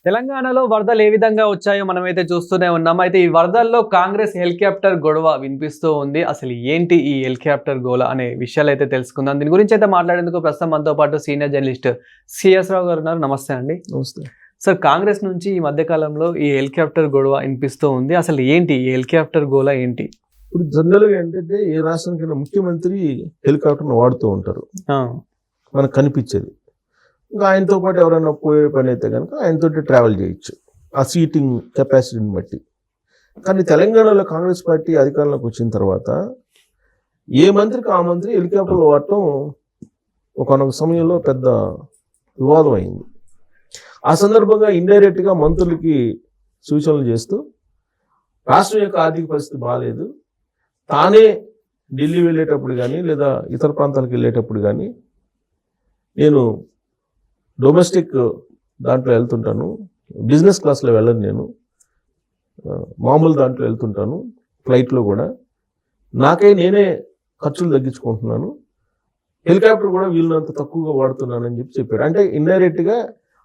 తెలంగాణలో వరదలు ఏ విధంగా వచ్చాయో మనమైతే చూస్తూనే ఉన్నాం. అయితే ఈ వరదల్లో కాంగ్రెస్ హెలికాప్టర్ గొడవ వినిపిస్తూ ఉంది. అసలు ఏంటి ఈ హెలికాప్టర్ గోల అనే విషయాలైతే తెలుసుకుందాం. దీని గురించి అయితే మాట్లాడేందుకు ప్రస్తుతం మనతో పాటు సీనియర్ జర్నలిస్ట్ సిఎస్ రావు గారు ఉన్నారు. నమస్తే అండి. నమస్తే. సార్, కాంగ్రెస్ నుంచి ఈ మధ్య కాలంలో ఈ హెలికాప్టర్ గొడవ వినిపిస్తూ ఉంది. అసలు ఏంటి ఈ హెలికాప్టర్ గోల ఏంటి? ఇప్పుడు జనరల్గా ఏంటంటే ఏ రాష్ట్రానికైనా ముఖ్యమంత్రి హెలికాప్టర్ను వాడుతూ ఉంటారు, మనకు కనిపించేది. ఇంకా ఆయనతో పాటు ఎవరైనా పోయే పని అయితే కనుక ఆయనతో ట్రావెల్ చేయొచ్చు ఆ సీటింగ్ కెపాసిటీని బట్టి. కానీ తెలంగాణలో కాంగ్రెస్ పార్టీ అధికారంలోకి వచ్చిన తర్వాత ఏ మంత్రికి ఆ మంత్రి హెలికాప్టర్లు వాడటం ఒకనొక సమయంలో పెద్ద వివాదం అయింది. ఆ సందర్భంగా ఇండైరెక్ట్గా మంత్రులకి సూచనలు చేస్తూ రాష్ట్రం యొక్క ఆర్థిక పరిస్థితి బాగాలేదు, తానే ఢిల్లీ వెళ్ళేటప్పుడు కానీ లేదా ఇతర ప్రాంతాలకు వెళ్ళేటప్పుడు కానీ నేను డొమెస్టిక్ దాంట్లో వెళ్తుంటాను, బిజినెస్ క్లాస్లో వెళ్ళను, నేను మామూలు దాంట్లో వెళ్తుంటాను, ఫ్లైట్లో కూడా నేనే ఖర్చులు తగ్గించుకుంటున్నాను, హెలికాప్టర్ కూడా వీళ్ళనంత తక్కువగా వాడుతున్నానని చెప్పాడు. అంటే ఇండైరెక్ట్గా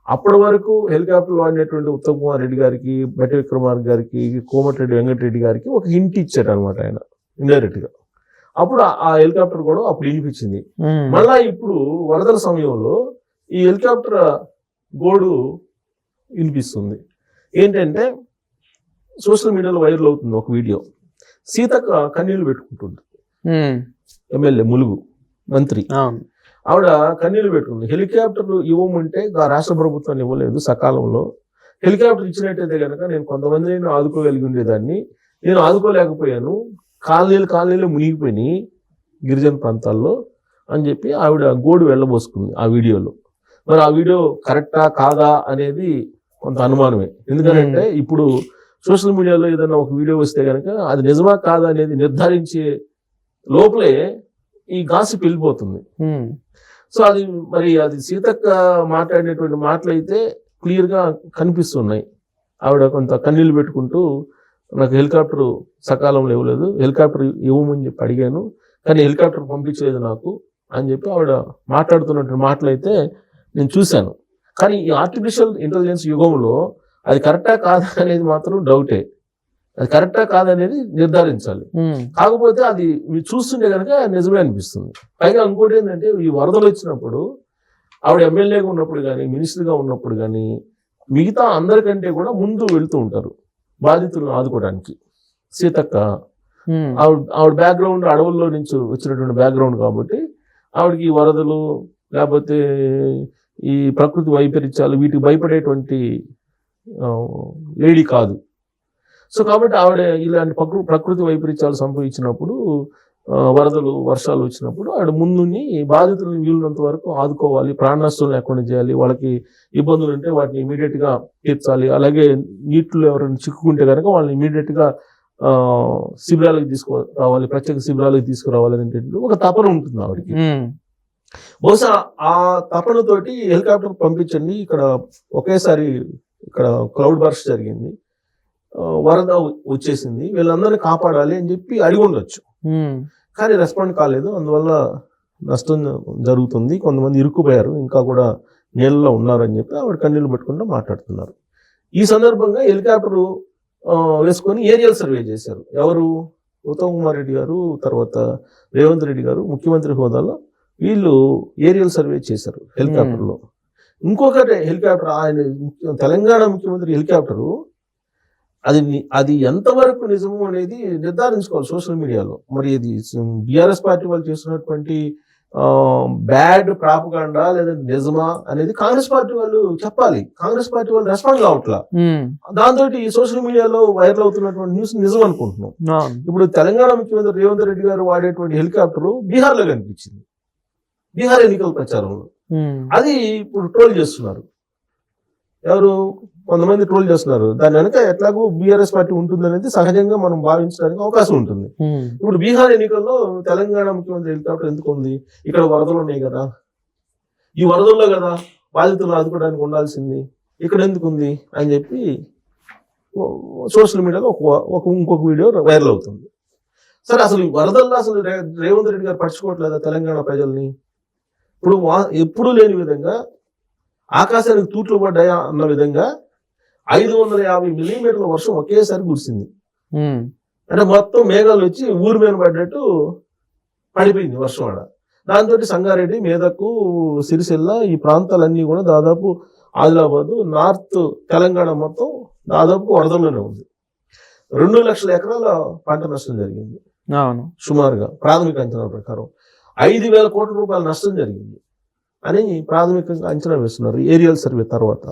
అప్పటి వరకు హెలికాప్టర్ వాడినటువంటి ఉత్తమ్ కుమార్ రెడ్డి గారికి, బట్టి విక్రమార్క గారికి, కోమటిరెడ్డి వెంకటరెడ్డి గారికి ఒక హింట్ ఇచ్చాడు అనమాట ఆయన ఇండైరెక్ట్గా. అప్పుడు ఆ హెలికాప్టర్ కూడా అప్పుడు వినిపించింది. మళ్ళా ఇప్పుడు వరదల సమయంలో ఈ హెలికాప్టర్ గోడు వినిపిస్తుంది. ఏంటంటే సోషల్ మీడియాలో వైరల్ అవుతుంది ఒక వీడియో. సీతక్క కన్నీళ్లు పెట్టుకుంటుంది, ఎమ్మెల్యే ములుగు మంత్రి, ఆవిడ కన్నీళ్లు పెట్టుకుంది. హెలికాప్టర్ ఇవ్వమంటే రాష్ట్ర ప్రభుత్వాన్ని ఇవ్వలేదు సకాలంలో. హెలికాప్టర్ ఇచ్చినట్టయితే కనుక నేను కొంతమందిని ఆదుకోగలిగి ఉండేదాన్ని, నేను ఆదుకోలేకపోయాను, కాలనీలు మునిగిపోయినాయి గిరిజన ప్రాంతాల్లో అని చెప్పి ఆవిడ గోడు వెళ్ళబోసుకుంది ఆ వీడియోలో. మరి ఆ వీడియో కరెక్టా కాదా అనేది కొంత అనుమానమే. ఎందుకంటే ఇప్పుడు సోషల్ మీడియాలో ఏదైనా ఒక వీడియో వస్తే కనుక అది నిజమా కాదా అనేది నిర్ధారించే లోపలే ఈ గాసిప్ వెళ్ళిపోతుంది. సో అది సీతక్క మాట్లాడినటువంటి మాటలు అయితే క్లియర్గా కనిపిస్తున్నాయి. ఆవిడ కొంత కన్నీళ్ళు పెట్టుకుంటూ నాకు హెలికాప్టర్ సకాలంలో ఇవ్వలేదు, హెలికాప్టర్ ఇవ్వమని చెప్పి అడిగాను కానీ హెలికాప్టర్ పంపించలేదు నాకు అని చెప్పి ఆవిడ మాట్లాడుతున్నటువంటి మాటలు అయితే నేను చూశాను. కానీ ఈ ఆర్టిఫిషియల్ ఇంటెలిజెన్స్ యుగంలో అది కరెక్టా కాదా అనేది మాత్రం డౌటే. అది కరెక్టా కాదనేది నిర్ధారించాలి. కాకపోతే అది మీరు చూస్తుంటే కనుక నిజమే అనిపిస్తుంది. పైగా ఇంకోటి ఏంటంటే ఈ వరదలు వచ్చినప్పుడు ఆవిడ ఎమ్మెల్యేగా ఉన్నప్పుడు కానీ మినిస్టర్గా ఉన్నప్పుడు కానీ మిగతా అందరికంటే కూడా ముందు వెళ్తూ ఉంటారు బాధితులను ఆదుకోవడానికి. సీతక్క ఆవిడ బ్యాక్గ్రౌండ్ అడవుల్లో నుంచి వచ్చినటువంటి బ్యాక్గ్రౌండ్ కాబట్టి ఆవిడకి ఈ వరదలు లేకపోతే ఈ ప్రకృతి వైపరీత్యాలు వీటికి భయపడేటువంటి లేడీ కాదు. సో కాబట్టి ఆవిడ ఇలాంటి ప్రకృతి వైపరీత్యాలు సంభవించినప్పుడు, వరదలు వర్షాలు వచ్చినప్పుడు ఆవిడ ముందుని బాధితులను వీలున్నంత వరకు ఆదుకోవాలి, ప్రాణ నష్టం లేకుండా చేయాలి, వాళ్ళకి ఇబ్బందులు ఉంటే వాటిని ఇమీడియట్గా తీర్చాలి. అలాగే నీటిలో ఎవరైనా చిక్కుకుంటే కనుక వాళ్ళని ఇమీడియట్గా శిబిరాలకు తీసుకురావాలి, ప్రత్యేక శిబిరాలకు తీసుకురావాలి అనేటువంటి ఒక తపన ఉంటుంది ఆవిడకి. బహుశా ఆ తపనతోటి హెలికాప్టర్ పంపించండి, ఇక్కడ ఒకేసారి ఇక్కడ క్లౌడ్ బర్స్ట్ జరిగింది, వరద వచ్చేసింది, వీళ్ళందరినీ కాపాడాలి అని చెప్పి అడిగి ఉండొచ్చు. కానీ రెస్పాండ్ కాలేదు, అందువల్ల నష్టం జరుగుతుంది, కొంతమంది ఇరుక్కుపోయారు, ఇంకా కూడా నీళ్ళలో ఉన్నారని చెప్పి ఆవిడ కన్నీళ్ళు పెట్టుకుంటూ మాట్లాడుతున్నారు. ఈ సందర్భంగా హెలికాప్టర్ వేసుకొని ఏరియల్ సర్వే చేశారు. ఎవరు? ఉత్తమ్ కుమార్ రెడ్డి గారు, తర్వాత రేవంత్ రెడ్డి గారు ముఖ్యమంత్రి హోదాలో వీళ్ళు ఏరియల్ సర్వే చేశారు హెలికాప్టర్లో. ఇంకొకటి హెలికాప్టర్ ఆయన తెలంగాణ ముఖ్యమంత్రి హెలికాప్టరు అది ఎంతవరకు నిజము అనేది నిర్ధారించుకోవాలి సోషల్ మీడియాలో. మరి ఇది బీఆర్ఎస్ పార్టీ వాళ్ళు చేస్తున్నటువంటి బ్యాడ్ ప్రాపగాండా లేదా నిజమా అనేది కాంగ్రెస్ పార్టీ వాళ్ళు చెప్పాలి. కాంగ్రెస్ పార్టీ వాళ్ళు రెస్పాండ్ కావట్లా. దాంతో సోషల్ మీడియాలో వైరల్ అవుతున్నటువంటి న్యూస్ నిజం అనుకుంటున్నాం. ఇప్పుడు తెలంగాణ ముఖ్యమంత్రి రేవంత్ రెడ్డి గారు వాడేటువంటి హెలికాప్టర్ బీహార్లో కనిపించింది, బీహార్ ఎన్నికల ప్రచారంలో. అది ఇప్పుడు ట్రోల్ చేస్తున్నారు. ఎవరు? కొంతమంది ట్రోల్ చేస్తున్నారు. దాని వెనక ఎట్లాగో బీఆర్ఎస్ పార్టీ ఉంటుంది అనేది సహజంగా మనం భావించడానికి అవకాశం ఉంటుంది. ఇప్పుడు బీహార్ ఎన్నికల్లో తెలంగాణ ముఖ్యమంత్రి హెలికాప్టర్ ఎందుకు ఉంది? ఇక్కడ వరదలు ఉన్నాయి కదా, ఈ వరదల్లో కదా బాధితులను ఆదుకోవడానికి ఉండాల్సింది, ఇక్కడ ఎందుకు ఉంది అని చెప్పి సోషల్ మీడియాలో ఇంకొక వీడియో వైరల్ అవుతుంది. సరే, అసలు ఈ వరదల్లో అసలు రేవంత్ రెడ్డి గారు పట్టించుకోవట్లేదా తెలంగాణ ప్రజల్ని? ఇప్పుడు ఎప్పుడూ లేని విధంగా ఆకాశానికి తూట్లు పడ్డాయా అన్న విధంగా 550 మిల్లీమీటర్ల వర్షం ఒకేసారి కురిసింది. ఉమ్. అంటే మొత్తం మేఘాలు వచ్చి ఊరి మీద పడ్డట్టు పడిపోయింది వర్షం ఆడ. దాంతో సంగారెడ్డి, మెదక్, సిరిసిల్ల ఈ ప్రాంతాలన్నీ కూడా దాదాపు ఆదిలాబాద్, నార్త్ తెలంగాణ మొత్తం దాదాపు వరదల్లోనే ఉంది. 2 లక్షల ఎకరాల పంట నష్టం జరిగింది. అవును. సుమారుగా ప్రాథమిక అంచనా ప్రకారం 5,000 కోట్ల రూపాయల నష్టం జరిగింది అని ప్రాథమికంగా అంచనా వేస్తున్నారు ఏరియల్ సర్వే తర్వాత.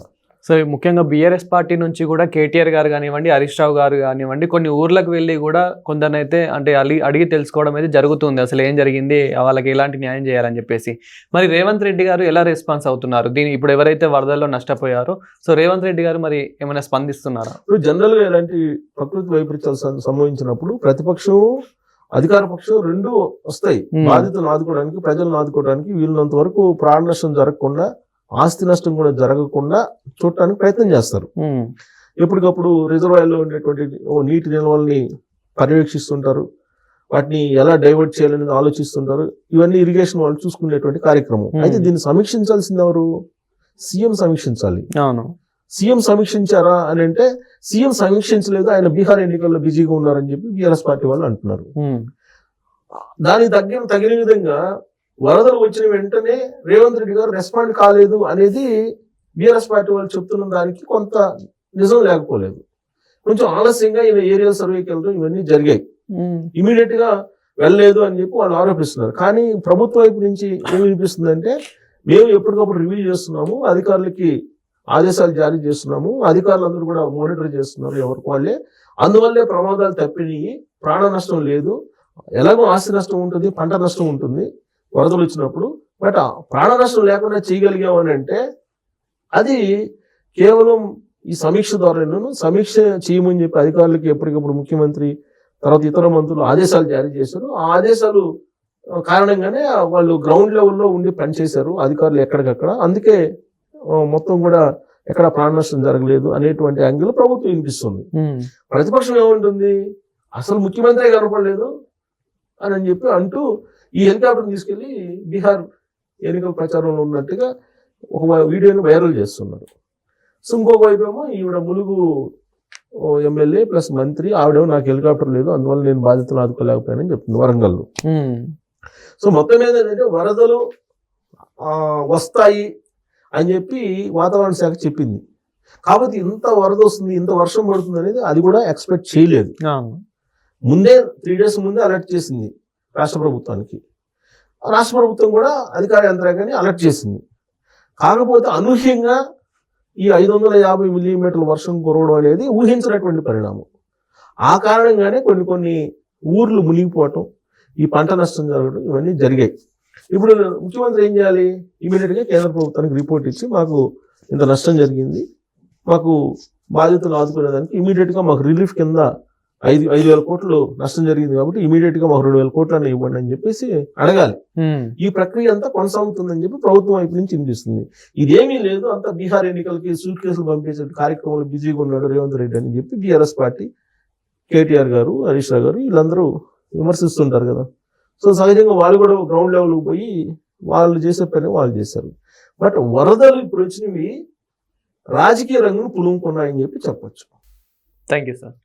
సో ముఖ్యంగా బీఆర్ఎస్ పార్టీ నుంచి కూడా కేటీఆర్ గారు కానివ్వండి, హరీష్ రావు గారు కానివ్వండి, కొన్ని ఊర్లకు వెళ్ళి కూడా కొందరినైతే అంటే అడిగి తెలుసుకోవడం అయితే జరుగుతుంది, అసలు ఏం జరిగింది, వాళ్ళకి ఎలాంటి న్యాయం చేయాలని చెప్పేసి. మరి రేవంత్ రెడ్డి గారు ఎలా రెస్పాన్స్ అవుతున్నారు దీని ఇప్పుడు ఎవరైతే వరదల్లో నష్టపోయారో, సో రేవంత్ రెడ్డి గారు మరి ఏమైనా స్పందిస్తున్నారా? ఇప్పుడు జనరల్ గా ఇలాంటి ప్రకృతి వైపరీత్యాలు సంభవించినప్పుడు ప్రతిపక్షం, అధికార పక్షం రెండు వస్తాయి. బాధితులను ఆదుకోవడానికి, ప్రజలను ఆదుకోవడానికి వీళ్ళంత వరకు ప్రాణ నష్టం జరగకుండా, ఆస్తి నష్టం కూడా జరగకుండా చూడటానికి ప్రయత్నం చేస్తారు. ఎప్పటికప్పుడు రిజర్వాయర్లో ఉండేటువంటి నీటి నిల్వల్ని పర్యవేక్షిస్తుంటారు, వాటిని ఎలా డైవర్ట్ చేయాలనేది ఆలోచిస్తుంటారు. ఇవన్నీ ఇరిగేషన్ వాళ్ళు చూసుకునేటువంటి కార్యక్రమం. అయితే దీన్ని సమీక్షించాల్సింది ఎవరు? సీఎం సమీక్షించాలి. అవును. సీఎం సమీక్షించారా అని అంటే సీఎం సమీక్షించలేదు, ఆయన బీహార్ ఎన్నికల్లో బిజీగా ఉన్నారని చెప్పి బీఆర్ఎస్ పార్టీ వాళ్ళు అంటున్నారు. దానికి తగిన విధంగా వరదలు వచ్చిన వెంటనే రేవంత్ రెడ్డి గారు రెస్పాండ్ కాలేదు అనేది బీఆర్ఎస్ పార్టీ వాళ్ళు చెప్తున్న దానికి కొంత నిజం లేకపోలేదు. కొంచెం ఆలస్యంగా ఈయన ఏరియల్ సర్వేకి వెళ్ళడం ఇవన్నీ జరిగాయి. ఇమీడియట్ గా వెళ్ళలేదు అని చెప్పి వాళ్ళు ఆరోపిస్తున్నారు. కానీ ప్రభుత్వం వైపు నుంచి ఏమి వినిపిస్తుందంటే, మేము ఎప్పటికప్పుడు రివ్యూ చేస్తున్నాము, అధికారులకి ఆదేశాలు జారీ చేస్తున్నాము, అధికారులందరూ కూడా మానిటర్ చేస్తున్నారు ఎవరికి వాళ్ళే, అందువల్లే ప్రమాదాలు తప్పినాయి, ప్రాణ నష్టం లేదు. ఎలాగో ఆస్తి నష్టం ఉంటుంది, పంట నష్టం ఉంటుంది వరదలు వచ్చినప్పుడు, బట్ ప్రాణ నష్టం లేకుండా చేయగలిగామని అంటే అది కేవలం ఈ సమీక్ష ద్వారాను. సమీక్ష చేయమని చెప్పి అధికారులకి ఎప్పటికప్పుడు ముఖ్యమంత్రి తర్వాత ఇతర మంత్రులు ఆదేశాలు జారీ చేశారు. ఆ ఆదేశాలు కారణంగానే వాళ్ళు గ్రౌండ్ లెవెల్లో ఉండి పనిచేశారు అధికారులు ఎక్కడికక్కడ. అందుకే మొత్తం కూడా ఎక్కడ ప్రాణ నష్టం జరగలేదు అనేటువంటి యాంగిల్ ప్రభుత్వం వినిపిస్తుంది. ప్రతిపక్షం ఏముంటుంది, అసలు ముఖ్యమంత్రి కనపడలేదు అని చెప్పి అంటూ ఈ హెలికాప్టర్ తీసుకెళ్లి బీహార్ ఎన్నికల ప్రచారంలో ఉన్నట్టుగా ఒక వీడియోని వైరల్ చేస్తున్నారు. సో ఇంకొక వైపు ఏమో ఈవిడ ములుగు ఎమ్మెల్యే ప్లస్ మంత్రి, ఆవిడేమో నాకు హెలికాప్టర్ లేదు అందువల్ల నేను బాధితులు ఆదుకోలేకపోయానని చెప్తుంది వరంగల్లో. సో మొత్తం మీద ఏంటంటే వరదలు వస్తాయి అని చెప్పి వాతావరణ శాఖ చెప్పింది. కాబట్టి ఇంత వరద వస్తుంది, ఇంత వర్షం పడుతుంది అనేది అది కూడా ఎక్స్పెక్ట్ చేయలేదు. ముందే 3 days ముందే అలర్ట్ చేసింది రాష్ట్ర ప్రభుత్వానికి. రాష్ట్ర ప్రభుత్వం కూడా అధికార యంత్రాంగాన్ని అలర్ట్ చేసింది. కాకపోతే అనూహ్యంగా ఈ 550 మిల్లీమీటర్ల వర్షం కురవడం అనేది ఊహించినటువంటి పరిణామం. ఆ కారణంగానే కొన్ని ఊర్లు మునిగిపోవటం, ఈ పంట నష్టం జరగడం ఇవన్నీ జరిగాయి. ఇప్పుడు ముఖ్యమంత్రి ఏం చేయాలి? ఇమీడియట్ గా కేంద్ర ప్రభుత్వానికి రిపోర్ట్ ఇచ్చి మాకు ఇంత నష్టం జరిగింది, మాకు బాధితులు ఆదుకునేదానికి ఇమీడియట్ గా మాకు రిలీఫ్ కింద 5,000 కోట్లు నష్టం జరిగింది కాబట్టి ఇమీడియట్ గా మాకు 2,000 కోట్లని ఇవ్వండి అని చెప్పేసి అడగాలి. ఈ ప్రక్రియ అంతా కొనసాగుతుందని చెప్పి ప్రభుత్వం వైపు నుంచి వినిపిస్తుంది. ఇదేమీ లేదు, అంతా బీహార్ ఎన్నికలకి సూట్ కేసులు పంపించే కార్యక్రమంలో బిజీగా ఉన్నాడు రేవంత్ రెడ్డి అని చెప్పి బీఆర్ఎస్ పార్టీ, కేటీఆర్ గారు, హరీష్ రావు గారు వీళ్ళందరూ విమర్శిస్తుంటారు కదా. సో సహజంగా వాళ్ళు కూడా గ్రౌండ్ లెవెల్కి పోయి వాళ్ళు చేసే పని వాళ్ళు చేశారు. బట్ వరదలు ఇప్పుడు వచ్చినవి రాజకీయ రంగును పులుముకున్నాయని చెప్పి చెప్పొచ్చు. Thank you sir.